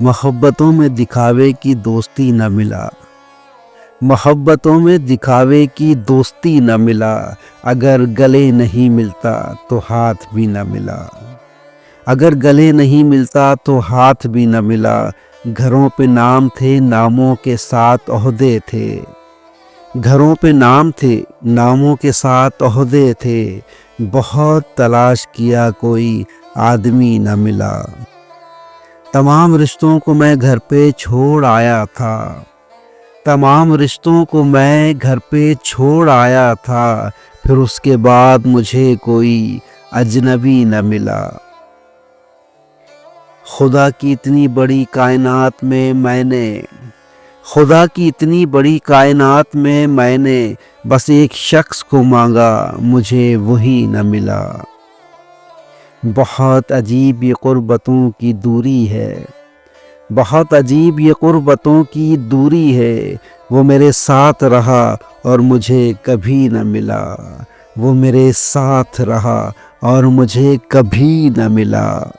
मोहब्बतों में दिखावे की दोस्ती न मिला, मोहब्बतों में दिखावे की दोस्ती न मिला। अगर गले नहीं मिलता तो हाथ भी न मिला, अगर गले नहीं मिलता तो हाथ भी न मिला। घरों पे नाम थे, नामों के साथ ओहदे थे, घरों पे नाम थे, नामों के साथ ओहदे थे। बहुत तलाश किया कोई आदमी न मिला। तमाम रिश्तों को मैं घर पे छोड़ आया था, तमाम रिश्तों को मैं घर पे छोड़ आया था। फिर उसके बाद मुझे कोई अजनबी न मिला। खुदा की इतनी बड़ी कायनात में मैंने, खुदा की इतनी बड़ी कायनात में मैंने बस एक शख्स को मांगा, मुझे वही न मिला। बहुत अजीब ये क़ुर्बतों की दूरी है, बहुत अजीब ये क़ुर्बतों की दूरी है। वो मेरे साथ रहा और मुझे कभी न मिला, वो मेरे साथ रहा और मुझे कभी न मिला।